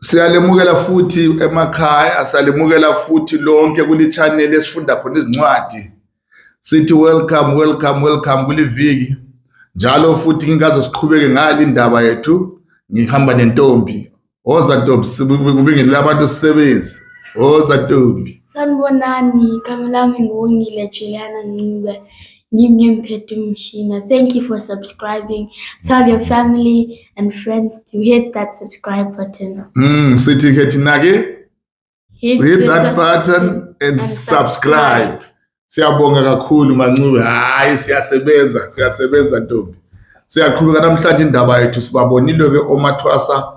Siyalemukela futhi emakhaya, siyalemukela futhi lonke kuli channel esifunda khona izincwadi. Sithi welcome kuli viki. Njalo futhi ngingaze siqhubeke ngale indaba yethu ngihamba nentombi. Oza Ntombi kubingelela abantu sisebenzi. Oza Ntombi. Sanibonani, igama lami nguWongile Juliana Ncube. Ngimmphethe umshina. Thank you for subscribing. Tell your family and friends to hit that subscribe button. Sithi ke nake hit that button and subscribe. Siyabonga kakhulu Mancube. Hayi siyasebenza Ntombi. Siyaqhubeka namhlanje indaba yethu sibabonile ke omathwasa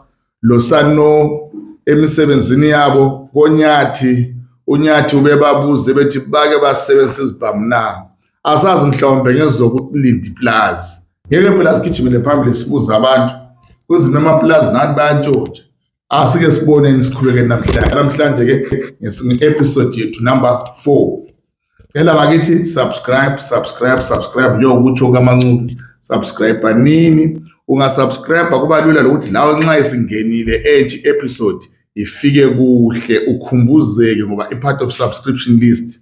losano emisebenzini yabo konyathi unyathi ubebabuze bethi bake basebenzisa izibhamu na. Asazi mhlawumbe ngezokulinda iplaza. Ngeke phela sigijimele phambili sibuza abantu kuzime amaplaza nani bayantshontsha. Asike siboneni siqhubeke namhlanje ke ngeepisode yethu number 4. Ela bakithi subscribe yo kutsho kaMancube. Subscribe nini ungasubscribe kuba lula lokuthi lawe nxa isingenile ethi episode ifike kuhle ukhumbuzeke ngoba i-part of subscription list.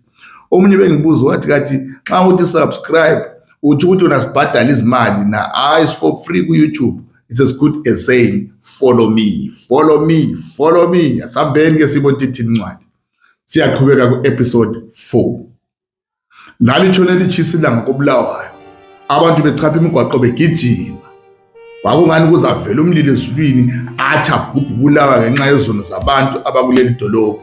Omunye bengibuza wathi kathi xa uthi subscribe uthi ukuthi unasibhadala izimali na is for free ku YouTube. It's as good as saying follow me. Asambeni ke sibona ukuthi incwadi. Siyaqhubeka ku episode 4. Lalitshone lichisilanga kobulawayo. Abantu bechapha imigwaqo begijima. Kwakungani kuzavela umlilo ezulwini acha ubulawa ngenxa yezono zabantu abakuleli dolobho.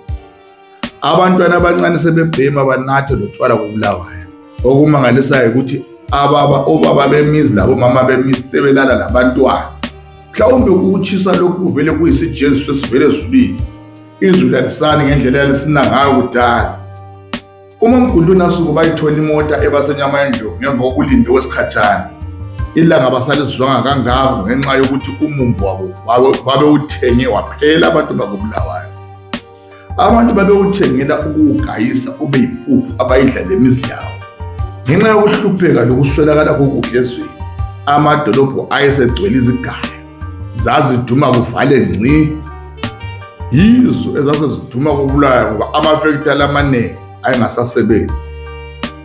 Abantwana abancane sebebhema banathe lotshwala kobulawayo. Okumangalisayo ukuthi obaba bemizi labo mama bemizi sebelala labantwana. Mhlawumbe ukuchisa lokhu kuvele kuyisijeziso esivele ezulwini. Izulu alisani ngendlela yalisina ngayo kudala. Uma uMgundlu nasuku bayithola imota ebasenyama yendlovu ngemva kokulinda kwesikhatshana. Ilanga basalizwanga kangako ngenxa yokuthi umumbu wabo babewuthenge waphela abantu bakobulawayo. Abantu babewuthengela ukugayisa ube yimpuphu abayidla lemizi yawo. Ngenxa yokuhlupheka lokuswelakala kokudla ezweni, amadolobho ayesegcwele izigaya. Zaziduma kuvale ngci. Yizo ezaseziduma kobulawayo ngoba amafactory amaningi ayengasasebenzi.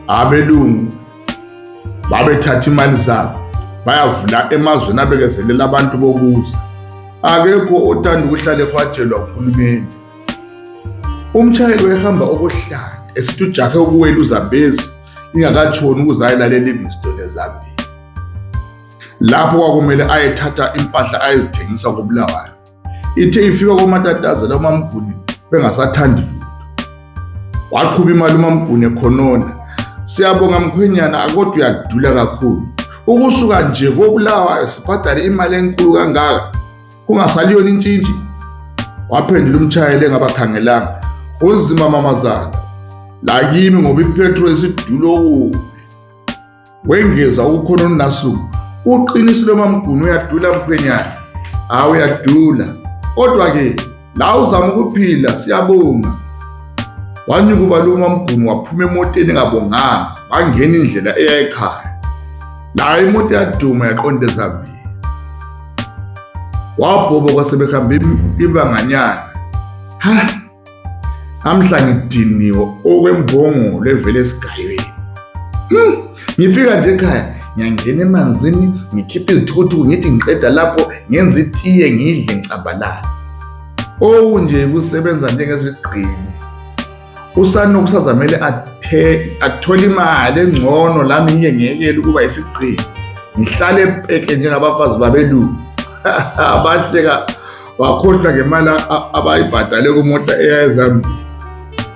Abelungu babethatha imali zabo bayavula emazweni abekezelela abantu bokuza. Akekho othanda ukuhlala efatshelwa ukhulumeni. Umshayeli wehamba okohlala esithi ujakhe ukuwela uZambezi ingakatshoni ukuze ayelalela Livingstone eZambia. Lapho kwakumele ayethatha impahla ayezithengisa kobulawayo. Ithe ifika komatatazela uMamGuni bengasathandi lutho. Waqhuba imali uMamGuni khonona. Siyabonga mkhwenyana akodwa uyadula kakhulu. Ukusuka nje kobulawayo sibhadale imali enkulu kangaka kungasaliyo intshintshi. Waphendula umshayeli engabakhangelanga. Unzima mamazana. La kimi ngoba ipetrol isidulo kubi. Wengeza ukukhona nasuku. Uqinisile uMamGuni uyadula mkhwenyana. Hawu uyadula. Kodwa ke la uzama ukuphila siyabonga. Wanyuka lo uMamGuni waphuma emoteni engabonganga wangena indlela eya ekhaya. La imoto yaduma yaqonda eZambia. Wabhoba kwasebehamba ibanganyana. Amhla ngidiniwe okwembongo levele esigayweni. Ngifika nje ekhaya ngiyangena emanzini ngikhipha izithukuthuku ngithi ngiqeda lapho ngenza itiye ngidle ngicambalala. Okunje kusebenza njengesigqili. Usano kusazamele athole imali engcono lami ngiyengekela ukuba isigqili. Ngihlale epekle njengabafazi babelungu. Abahleka wakhohlwa ngemali abayibhadale kumota eya eZambia.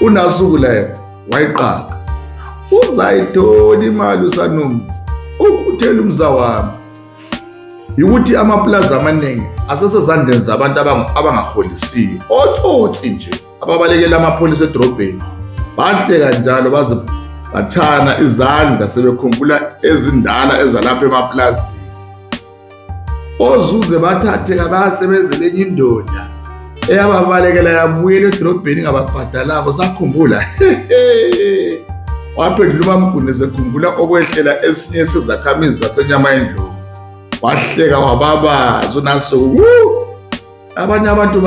Unasuku layo wayiqaka. Uzayithola imali uSanomzi. Ukuthela umzawami. Ukuthi amaplaza amaningi asesezandleni zabantu abangaholisiyo. Otsotsi nje ababalekela amapholisa edrobheni. Bahleka njalo baze bathana izandla sebekhumbula ezindala ezalapha emaplazini. Ozuze bathathe kabasebenzele enye indoda eyababalekela yabuyela edrobheni ngababhadalabo sakhumbula. Waphendula uMamGuni sekhumbula okwehlela esinye sezakhamizi zasenyama yendlovu. Wahleka wababaza unasuku. Abanye abantu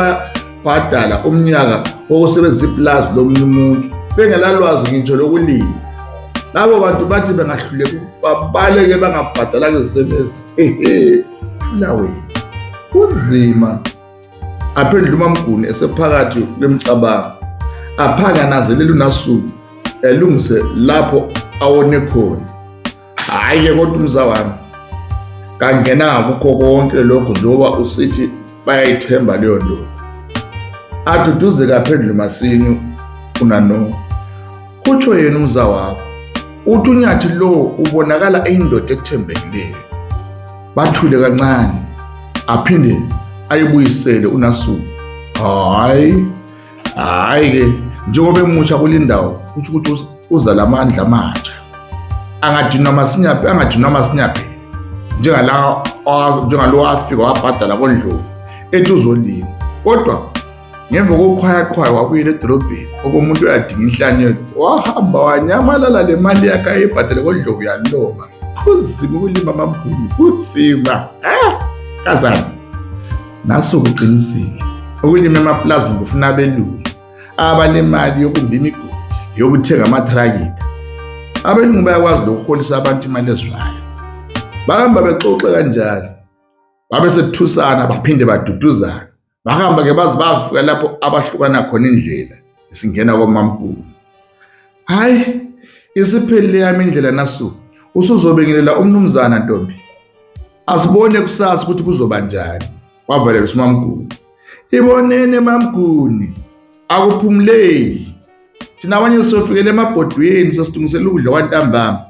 bhadala umnyaka wokusebenzisa ipulazi lomunye umuntu bengelalwazi ngitsho lokulima. Labo bantu bathi bengahluleka babaleke bangabhadalanga izisebenzi. Lawe kunzima. Aphendula uMamGuni esephakathi kwemicabango, aphanga nanzelela uNasuku elungise lapho awone khona. Hayi-ke kodwa umzawami kangenanga kukho konke lokho njengoba usithi bayayithemba leyo nto. Aduduze kaphendula Masinyo uNano. Kutsho yena umzawakho uthi uNyathi lo ubonakala eyindoda ethembekileyo. Bathule kancane aphinde ayibuyisele uNasuku. Hayi-ke njengoba emusha kulindawo kuthi ukuthi uza lamandla amatsha. Angadinwa masinyaphi njengalo wafika wabhadala koNdlovu ethi uzolima. Kodwa ngemva kokukhwaya wabuyela edolobheni okomuntu uyadinga inhlanyelo, wahamba wanyamalala le mali yakhe ayibhadale koNdlovu yaloba. Kunzima ukulima MaMGuni, kunzima. Kazana Nasuku uqinisile ukulima emapulazini kufuna abelungu abanemali yokumba imigodi, yokuthenga amatrakita. Abelungu bayakwazi lokuholisa abantu imali ezwayo. Bahamba bexoxe kanjalo, babe sethusana baphinde baduduzana. Bahamba-ke baze bafika lapho abahlukana khona indlela isingena koMaMGuni. Hayi, isiphelile yami indlela Nasuku. Usuzobengelela umnumzana Ntombi. Asibone kusasa ukuthi kuzoba njani. Wavaleka uMaMGuni. Ibonene MaMGuni, akuphumuleli. Thina abanye sizofikela emabhodweni sesidungisela ukudla kwantambama.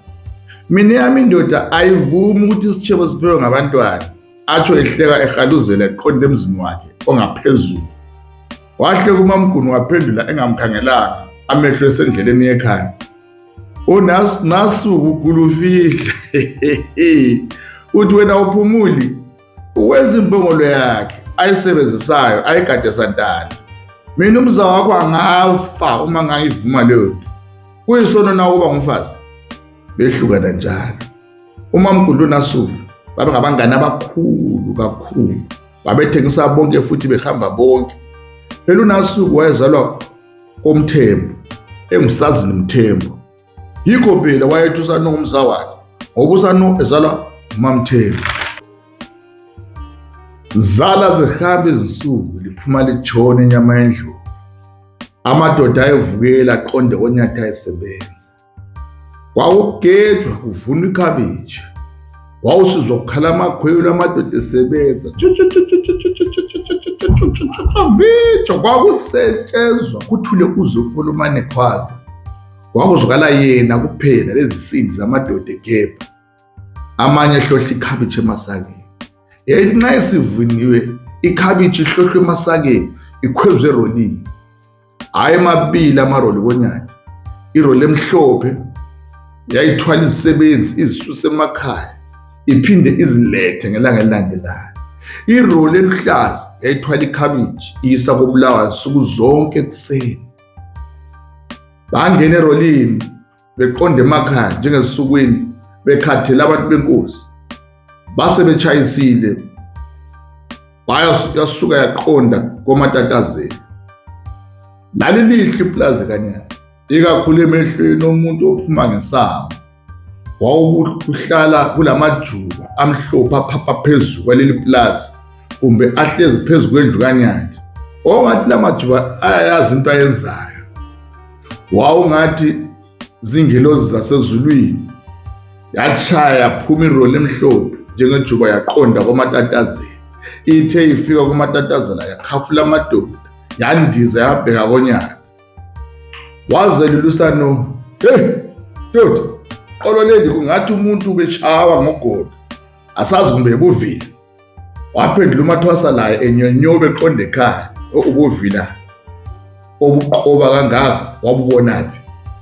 Mina yami indoda ayivumi ukuthi isitshebo siphewe ngabantwana. Atsho ehleka ehaluzela eqonde emzini wakhe ongaphezulu. Wahleka uMaMGuni waphendula engamkhangelanga, amehlo esendleleni yekhaya. Nasuku ugulufihla. Uthi wena uphumuli uwenza imbongolo yakhe ayisebenzisayo ayigade santana. Mina umzawakho angafa uma ngayivuma leyo nto. Kuyisono na ukuba ngumfazi. Behlukana njalo. uMaMGuni noNasuku babengabangani abakhulu kakhulu. Babethengisa bonke futhi behamba bonke. Phela uNasuku wayezalwa koMthembu, engusazini Mthembu. Yikho phela wayethi uSano ngumzawakhe, ngoba uSano ezalwa uMaMthembu. Zala zihamba izinsuku liphuma litshona inyama yendlovu. Amadoda ayevukela aqonde koNyathi ayesebenza. Kwakugejwa kuvunwa ikhabishi. Wawusizwa kukhala amakhwelo amadoda esebenza. Vitsho kwakusetshezwa kuthule uZofolomane Khwaza. Kwakuzwakala yena kuphela lezi sindi zamadoda egebha. Amanye ehlohla ikhabishi emasakeni. Nxa isivuniwe ikhabishi ihlohlwe emasakeni ikhwezwe erolini. Hayi mabili amaroli koNyathi. Iroli emhlophe yayithwala izisebenzi izisuse emakhaya iphinde izilethe ngelanga elilandelayo. Iroli eluhlaza yayithwala ikhabishi iyisa koBulawayo nsuku zonke ekuseni. Bangena erolini beqonde emakhaya njengesukwini bekhathele abantu benkosi. Base betshayisile yasuka yaqonda koMatatazela. Lali lihle ipulazi kaNyathi, ikakhulu emehlweni omuntu ophuma ngesango. Wawuhlala kulamajuba amhlophe aphapha phezulu kwaleli pulazi, kumbe ahlezi phezu kwendlu kaNyathi. Ongathi lamajuba ayayazi into ayenzayo. Wawungathi zingelozi zasezulwini. Yatshaya yaphuma iroli emhlophe njengejuba yaqonda koMatatazela. Ithe ifika koMatatazela yakhafula amadoda, yandiza yabheka koNyathi. Wazelula uSano, doda, qolo leli kungathi umuntu ubetshawa ngogodo, asazi kumbe ubuvila. Waphendula uMathwasa laye enyonyobe eqonde ekhaya. Ubuvila obuqoba kangaka wabubonaphi?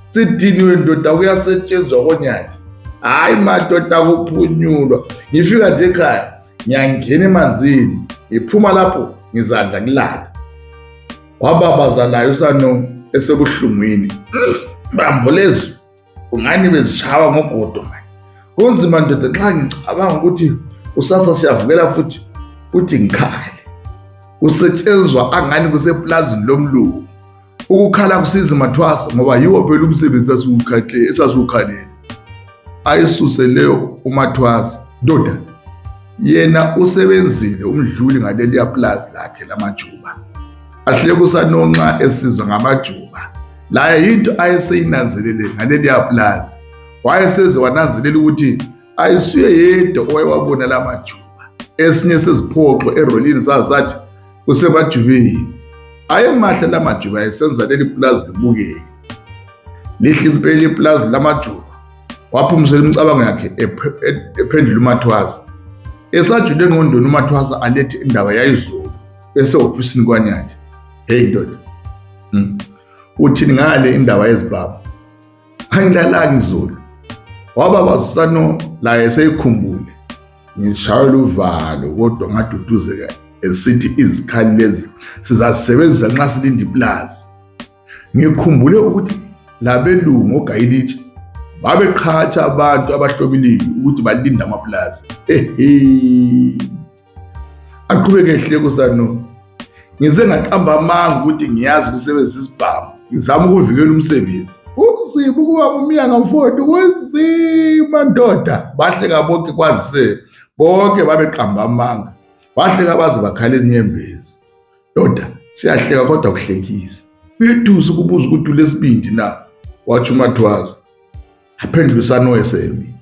Sidiniwe ndoda kuyasetshenzwa koNyathi. Hayi madoda kuphunyulwa. Ngifika nje ekhaya ngiyangena emanzini, ngiphuma lapho ngizadla kulala. Wababaza laye uSano esebuhlungwini. Bambolezo ungani bezishawa ngogodo manje. Kunzima ndoda xa ngicabanga ukuthi usasa siyavukela futhi ngikhale. kusetshenzwa angani kuseplazini lomlungu. Ukukhala kusiza Mathwasa ngoba yiwo phela umsebenzi esasiwukhalele. Ayisuse leyo uMathwasa. Ndoda, yena usebenzile umdluli ngaleliya plaza lakhe lamajuba. Ahleke uSanonxa esizwa ngamajuba. La yinto ayeseyinanzelele ngaleliya plaza. Wayeseze wananzelela ukuthi ayisuye yedwa owayewabona lamajuba. Esinye seziphoqo erolini sazathi kusemajubeni. Ayemahle lamajuba esenza leli plaza libukeke. Lihle impela iplaza lamajuba. Waphumisela imicabango yakhe ephendula uMathwasa. Esajule engqondweni uMathwasa alethe indaba yayizolo ese-ofisini kwaNyathi. Hey ndoda, uthini ngale indaba yezibhamu? Angilalanga izolo. Wababa Sano la eseyikhumbule. Ngishayela uvalo kodwa ngaduduzeka esithi izikhali lezi sizasebenzisa nxa silinda iplaza. Ngikhumbule ukuthi labelungu oGayilichi babeqhatsha abantu abahlobileyo ukuthi balinde amaplaza. Aqhubeke ehleko uSano. Ngize ngaqamba amanga ukuthi ngiyazi ukusebenzisa isibhamu. Ngizama ukuvikela umsebenzi. Kunzima ukuba umyanga mfowethu, kunzima ndoda. Bahleka bonke kwazise. Bonke babeqamba amanga. Bahleka baze bakhala inyembezi. Ndoda, siyahleka kodwa kuhlekisa. Uyeduza ukubuza ukuthi ulesibindi na? Wathi uMathwasa. Aphendula uSano esemi.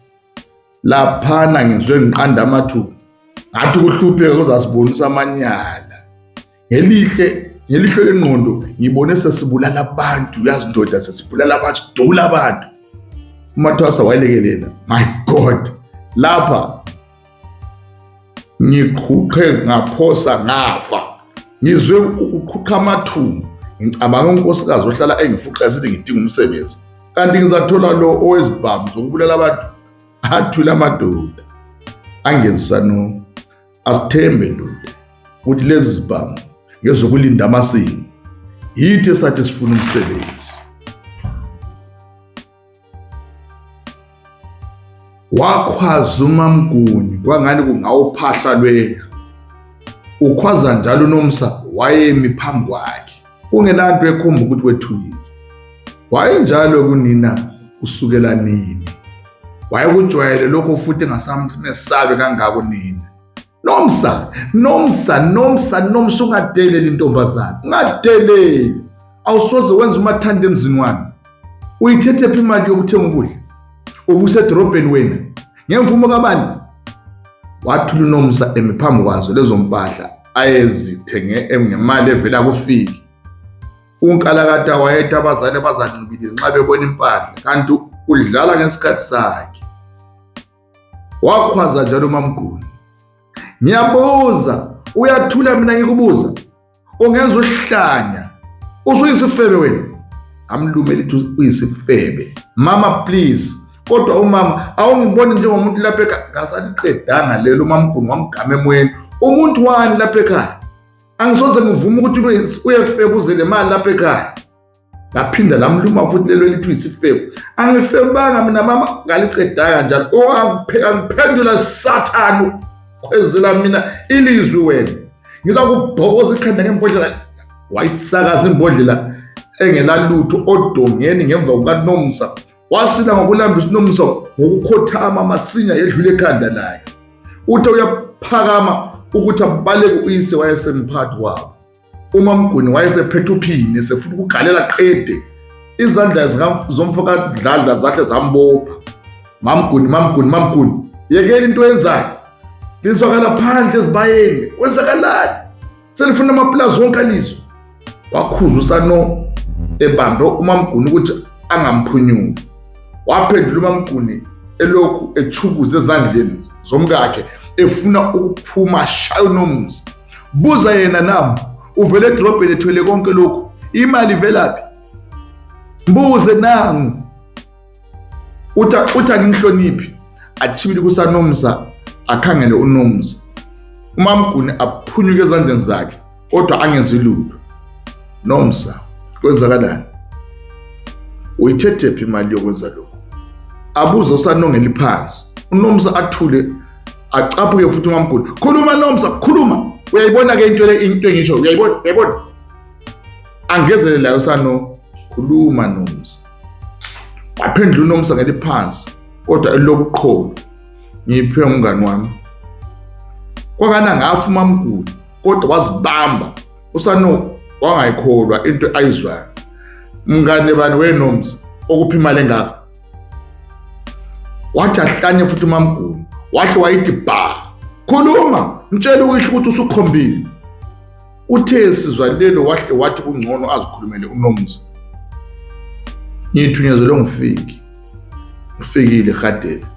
Laphana ngizwe ngiqanda amathuba. Ngathi ukuhlupheka kuzasibonisa amanyala. Ngelihle lengqondo ngibone sesibulala abantu. Uyazi ndoda, sesibulala abantu, sidula abantu. uMathwasa wayelekelela. My God, lapha ngiqhuqhe ngaphosa ngafa. Ngizwe uqhuqha amathumbu. Ngicabanga unkosikazi ohlala engifuqa esithi ngidinga umsebenzi. Kanti ngizathola lo owezibhamu zokubulala abantu. Athula amadoda. Angeze uSano. Asithembe ndoda ukuthi lezi zibhamu ngezokulinda amasiko. Yithi esathi sifuna umsebenzi. Wakhwaza uMamguni kwangani kungawuphahla lwendlu. Ukhwaza njalo uNomsa wayemi phambi kwakhe. Kungelanto ekhomba ukuthi wethukile. Wayenjalo kunina kusukela nini. Wayekujwayele lokho futhi engasamesabe kangako nina. Nomsa ungadeleli intombazana. Ungadeleli. Awusoze wenza umathanda emzini wami. Uyithethe phi imali yokuthenga ukudla? Ubusedorobheni wena. Ngemvumo kabani? Wathula uNomsa emiphambi kwazo lezo mpahla ayezithenge ngemali evela kuFiki. Unkalakata wayethe abazali bazancibile nxa bebona impahla kanti udlala ngesikhathi sakhe. Wakhwaza njalo uMamguni. Ngiyabuza, uyathula mina ngikubuza. Ungenza uhlanya. Usuyisifebe wena. Amlume lithi uyisifebe. Mama please. Kodwa umama awungiboni njengomuntu lapha ekhaya. Ngasaliqedanga lelo uMamguni wamgama emoyeni. Umuntu wani lapha ekhaya? Angisoze ngivuma ukuthi uyefebe uzele imali lapha ekhaya. Laphinda lamluma futhi lelo lithi uyisifebe. Angifebanga mina mama, ngaliqedanga njalo. Angiphendula Sathane kwezela mina ilizwi wena. Ngizakubhoboza ikhanda ngembodlela. Wayisakaza imbodlela engelalutho odongeni ngemva kukaNomsa. Wasila ngokulambisa uNomsa ngokukhothama masinya yedlule ekhanda lakhe. Uthe uyaphakama ukuthi abaleke uyise wayesemphathi wabo. uMamguni wayesephethe uphini esefuna ukugalela qede. Izandla zomfokadlala zahle zambopha. Mamguni, yekela into yenzayo. Lizwakala phandle ezibayeni. Kwenzakalani? Selifuna amaplaza wonke alizwe. Wakhuza uSano ebambe uMamguni ukuthi angamphunyuli. Waphendula uMamguni elokhu echukuza ezandleni zomkakhe efuna ukuphuma shaya uNomsa. Buza yena nami, uvele edrobheni ethwele konke lokhu. Imali velaphi? Mbuze nangu. Uthi angimhloniphi. Achibile kuSaNomsa akhangele uNomsa. uMamguni aphunyuke ezandleni zakhe kodwa angenzi lutho. Nomsa, kwenzakalani? Uyithethe phi imali yokwenza lokho? Abuza uSanongela phansi. uNomsa athule acaphuke futhi uMamguni. Khuluma Nomsa, khuluma. uyayibona ke into engisho uyayibona angezele la usano khuluma nomsa waphendula unomsa ngeliphansi kodwa elokuqholo ngiphe umngani wami kwakana ngafa uMamgulu kodwa wazibamba usano wangayikholwa into ayizwayo mngane bani wenomsa okuphi imali engaka wathi ahlanye futhi uMamgulu wahle wayithi ba khuluma mtshela ukisho ukuthi usukhombile uthe sizwa lelo wahle wathi kungcono azikhulumele unomsa ngithunyezelwe ufikile Gadela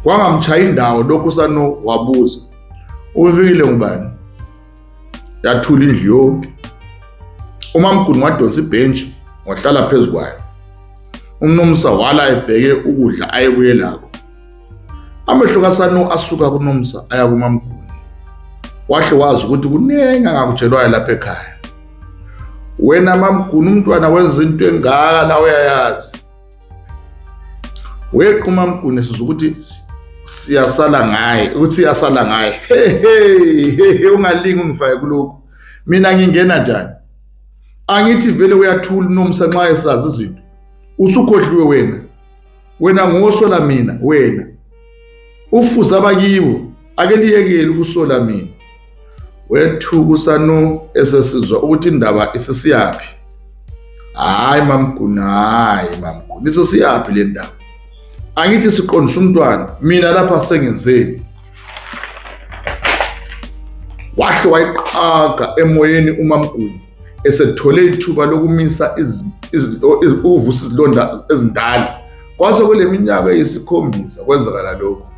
wangamchaya indawo lokhu usano wabuza ufikile ngubani yathula indlu yonke uMamgulu wadonsa ibhenji wahlala phezukwayo unomsa wala ebheke ukudla ayebuye lakho amehlo kaSano asuka kunomsa aya kuMamgulu wahle wazi ukuthi kunenga ngakutshelwayo lapha ekhaya wena Mamgulu umntwana wenza into engaka la uyayazi weqa uMamgulu siza ukuthi siyasala ngaye hey ungalingi ungifake kuloko mina ngingena njani angithi vele uyathula unomsa nxa esazi izinto usukhohliwe wena ngosola mina wena ufuza abakibo akeliyekele ukusola mina wethuka uSano esesizwa ukuthi indaba isesiyaphi hayi Mamgulu isesiyaphi le ndaba angithi siqondisa umntwana mina lapha sengenzeni wahle wayiqhaga emoyeni uMamgulu esethole ithuba lokumisa uvusa izilonda ezindala kwase kule minyaka eyisikhombisa kwenzakala lokho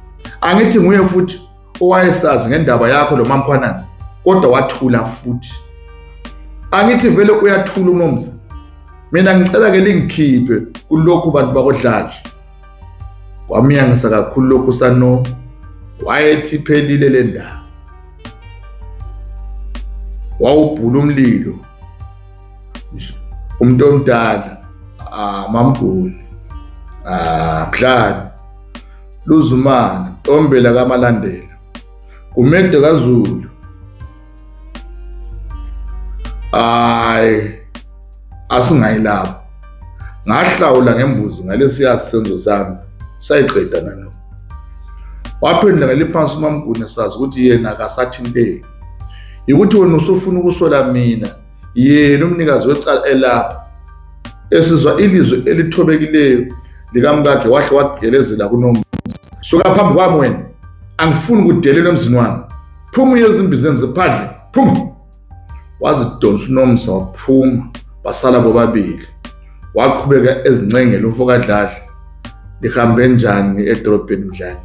angithi nguye futhi owayesazi ngendaba yakho lo Mamphanansi kodwa wathula futhi angithi vele uyathula uNomsa mina ngicela ke lingikhiphe kulokhu bantu bakodladla wamiyangisa kakhulu lokhu uSano wayethi phelile le ndaba wawubhula umlilo umuntu omdala Mamgulu Mdlana Luzumana Tombela kaMalandela Kumede kaZulu asingayilapho ngahlawula ngembuzi ngalesiya senzo sami sayiqeda nano waphendula ngeliphansi uMamgulu sazi ukuthi yena akasathinteki ukuthi wena usufuna ukusola mina yena umnikazi wecala elapha esizwa ilizwe elithobekileyo likamkakhe wahle wagelezela kuNomsa suka phambi kwami wena angifuni ukudelelwa emzini wami phuma uyezimbizi zephandle phuma wazidonsa uNomsa waphuma basala bobabili waqhubeka ezincengela uFokadladla lihambe njani edrobheni Mdlana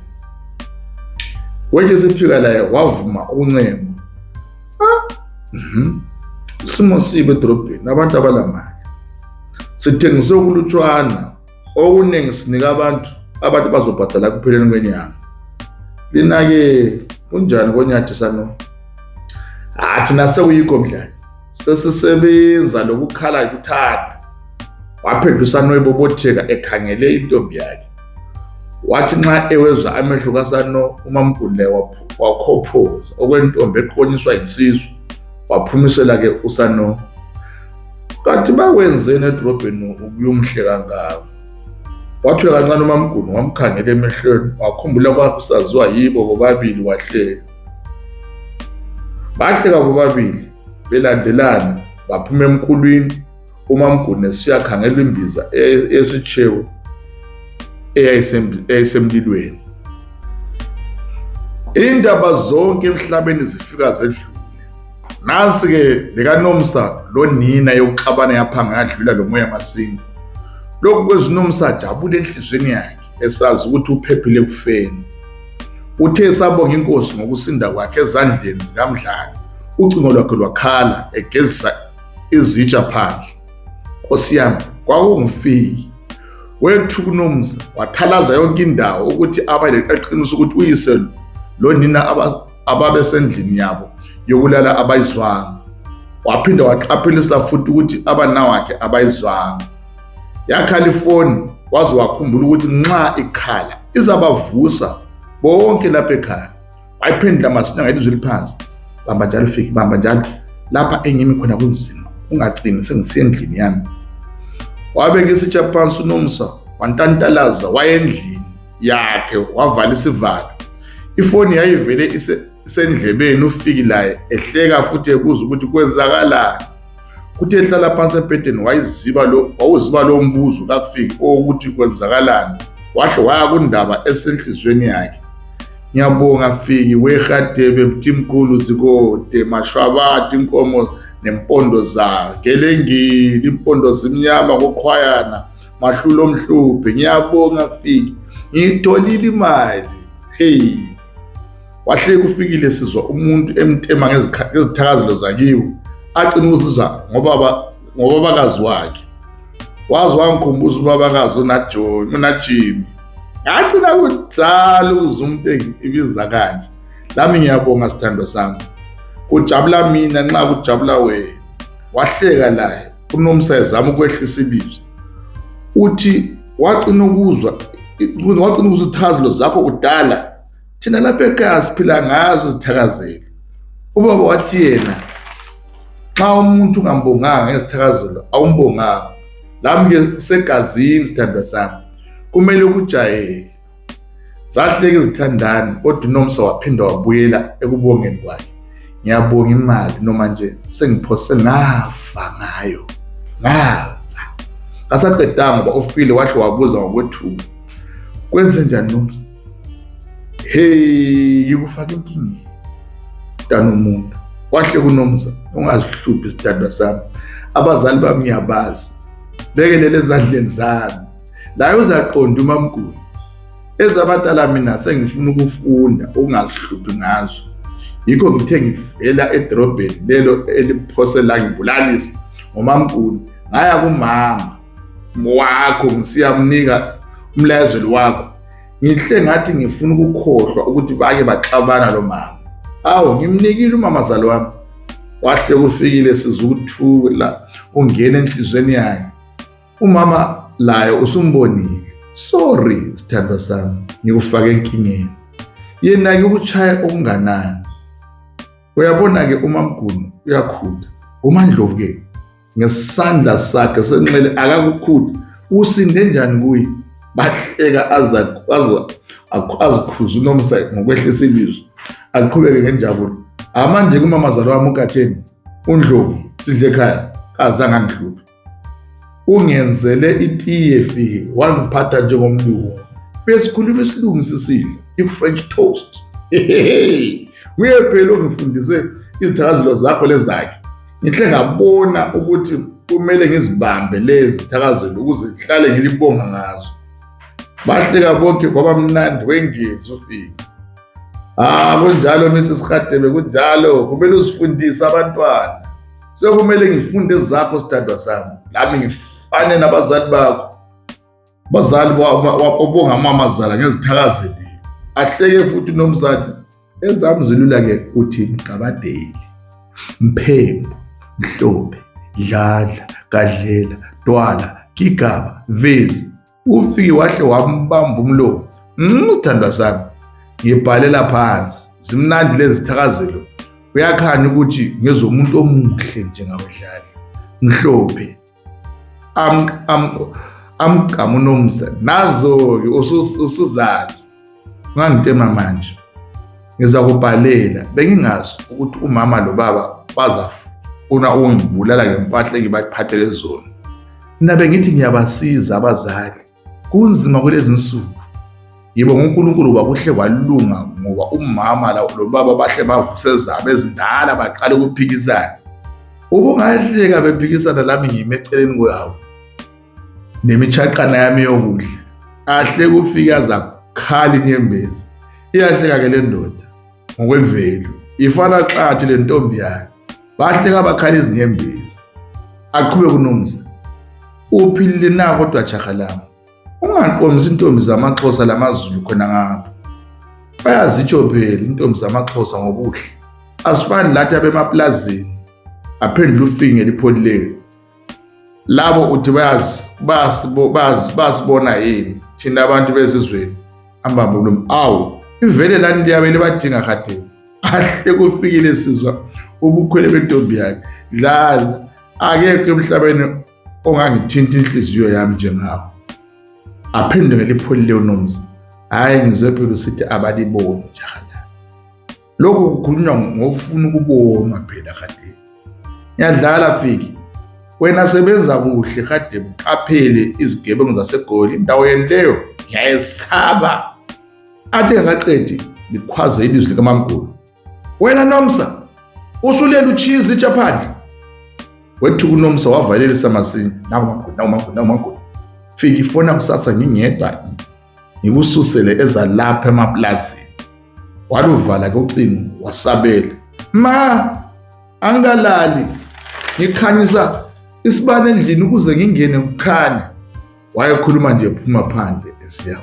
wenje sifika la wavuma uncemo simo sibe edrobheni abantu abalamali sithengise ukulutshwana okuningi sinika abantu bazobhadala kupheleni kwenyanga lina-ke kunjani konyathi Sano thina sekuyikho Mdlana sesisebenza lokukhala kuthanda waphendula uSano ebobotheka ekhangele intombi yakhe wathi nxa ewezwa amehlo kaSano uMamgulu wakhophoza okwentombi eqhonyiswa yinsizwa waphumisela ke uSano kanti bakwenzeni edrobheni ukuyumhle kangaka wathi kancane uMamgulu wamkhangela emehlweni wakhumbula kwakusaziwa yibo bobabili bahleka bobabili belandelana baphuma emkhulwini uMamgulu nesiya khangela imbiza esitshewu eyayisemlilweni indaba zonke emhlabeni zifika zedlule nansi ke lekaNomsa lonina yokuxabana yaphanga yadlula lomoya masinga lokhu kweziNomsa jabule enhlizweni yakhe esazi ukuthi uphephile kufeni uthe sabonga inkosi ngokusinda kwakhe ezandleni zikaMdlana ucingo lwakhe lwakhala egezisa izitsha phandle Nkosi yami kwakungifiki wethu uNomsa wathalaza yonke indawo ukuthi abaleqiniso ukuthi uyise lonina ababesendlini yabo yokulala abayizwanga waphinda waqaphelisa futhi ukuthi abanawakhe abayizwanga yakhala ifoni waze wakhumbula ukuthi nxa ikhala izabavusa bonke lapha ekhaya wayiphendula masinya ngelizwi eliphansi bamba njalo ufike, bamba njalo. Lapha engimi khona kunzima, ungagcini sengisiya endlini yami. Wabe ngisitsha phansi uNomsa, wantantalaza, wayendlini yakhe, wavala isivalo. Ifoni yayivele isendlebeni, ufiki laye ehleka futhi ebuza ukuthi kwenzakalani. Kuthe ehlala phansi ebhedeni wawuziba lo mbuzo kafiki ukuthi kwenzakalani. Wahle waya kundaba esenhlizweni yakhe. Ngiyabonga Fiki weHadebe Mthimkhulu Zikode Mashwabati inkomo nempondo zayo. Gelengile impondo zimnyama koqhwayana mahlulo omhluphe. Ngiyabonga Fiki, ngitholile imali. Hey, wahle kufikile sizwa umuntu emtema ngezithakazelo zakiwe. Agcina ukuzizwa ngobabakazi wakhe. Wazi wangikhumbuza ubabakazi uNajimi. Ngagcina kudzala ukuze umuntu ibiza kanje. Lami ngiyabonga sithandwa sami. Kujabula mina nxa kujabula wena. Wahleka laye uNomsa ezama ukwehlisa ilizwi. Uthi wagcina ukuzwa izithakazelo zakho kudala. Thina lapha ekhaya siphila ngazo izithakazelo. Ubaba wathi yena xa umuntu ungambonganga ngezithakazelo awumbonganga. Lami ke segazini sithandwa sami. Kumele ukujayele. Zahleke izithandani kodwa uNomsa waphinda wabuyela ekubongeni kwakhe. Ngiyabonga imali noma nje sengiphose ngafa ngayo. Ngafa. Ngasaqedanga ngoba ufile wahle wabuza ngokwethuka. Kwenze njani Nomsa? Hey, ngikufaka enkingeni. Dana umuntu. Wahle kuNomsa, ungazihluphi sithandwa sami. Abazali bami ngiyabazi. Bekelele ezandleni zami. La uzaqonda uMamkhulu. Ezabadala mina sengifuna ukufunda ungazihluphi ngazo. Yikho ngithe ngivela edrobheni lelo eliphose la ngibulalisa ngoMamkhulu. Ngaya kumama wakho ngisiyamnika umlayezelo wakho. Ngihle ngathi ngifuna ukukhohlwa ukuthi bake baxabana lo mama. Awu ngimnikile umamazali wami. Wahle kufikile sizukuthula ungena enhlizweni yakhe. Umama laye usumbonile. Sorry sithandwa sami, ngikufake enkingeni. Yena ke ukuchaya okunganani. Uyabona ke uMamkhulu uyakhula. uMandlovu ke ngesandla sakhe senxele akakukhutha. Usinde njani kuye? Bahleka azikhuza uNomsa ngokwehlisa ilizwi. Aqhubeke ngenjabulo. Manje kumamazali wami uKatheni uNdlovu sidle ekhaya azange angihluphe. Ungenzele itiye Fiki wangiphatha njengomlungu. Besikhuluma isilungu sisidla iFrench toast. Nguye phela ongifundise izithakazelo zakho lezakhe. Ngihle ngabona ukuthi kumele ngizibambe lezi zithakazelo ukuze ngihlale ngilibonga ngazo. Bahleka bonke kwaba mnandi wengezi ufike. Kunjalo Mrs. Hadebe kunjalo kumele usifundise abantwana. Sekumele ngifunde ezakho sithandwa sami. Lami ngifane nabazali bakho. Bazali obongamamazala ngezithakazelo. Ahleke futhi uNomsa ezami zilula ke uthi Mqabadeli, Mphembu, Mhlophe, Dladla, Gadlela, Dwala, Gigaba, Vezi. Ufike wahle wambamba umlomo. Sithandwa sami. Ngibhalela phansi. Zimnandi lezi zithakazelo. Uyakhanya ukuthi ngezomuntu omuhle njengawe Dladla. Mhlophe. Amgama uNomsa. Nazo-ke usuzazi. Ungangitema manje. Ngiza kubhalela. Bengingazi ukuthi umama lo baba bazafuna ungibulala ngempahla engibaphathele zona. Mina bengithi ngiyabasiza abazali. Kunzima kulezi insuku. Yebo uNkulunkulu wakuhle kwalunga ngoba umama lo baba bahle bavuse zabo ezindala baqala ukuphikisana. Ubungahleka bephikisana lami ngimeceleni kwawo. Nemichaqana yami yokudla. Ahle kufika zakhala inyembezi. Iyahleka ke le ndoda ngokwemvelo. Ifana xathi le ntombi yakhe. Bahleka bakhala izinyembezi. Aqhubeke uNomsa. Uphilile na kodwa jaha lami. Ungaqomisa intombi zamaXhosa lamaZulu khona ngapha. Bayazitsho phela intombi zamaXhosa ngobuhle. Asifani lathi abemaplazini. Aphendula ufinge lipholile. Labo uthi bayasibona yini thina abantu besizweni. Ambambo lo awu ivele lani liyabe libadinga Hadebe. ahle kufikile sizwa ubukhwele bentombi yakhe. Dlala, akekho emhlabeni ongangithinta inhliziyo yami njengawe. Aphendule ngelipholile uNomsa. Hayi ngizwe phela usithi abaliboni jaha la. Lokho kukhulunywa ngofuna ukubonwa phela kade. Ngiyadlala Fiki. Wena sebenza kuhle kade uqaphele izigebengu zaseGoli. Indawo yeni leyo ngiyayesaba. Athi ngaqedi likhwaze ilizwi likaMaMgulu. Wena Nomsa, usulela uchizi ijaphandle. Wethu uNomsa wavalela isamasinye. Nawu MaMgulu. Fiki ifona kusasa ngingedwa. Ngikususele ezalapha emaplazini. Waluvala ke ucingo wasabela. Ma, angalali. Ngikhanyisa isibane endlini ukuze ngingene ukukhanya. Wayekhuluma nje ephuma phandle esiya.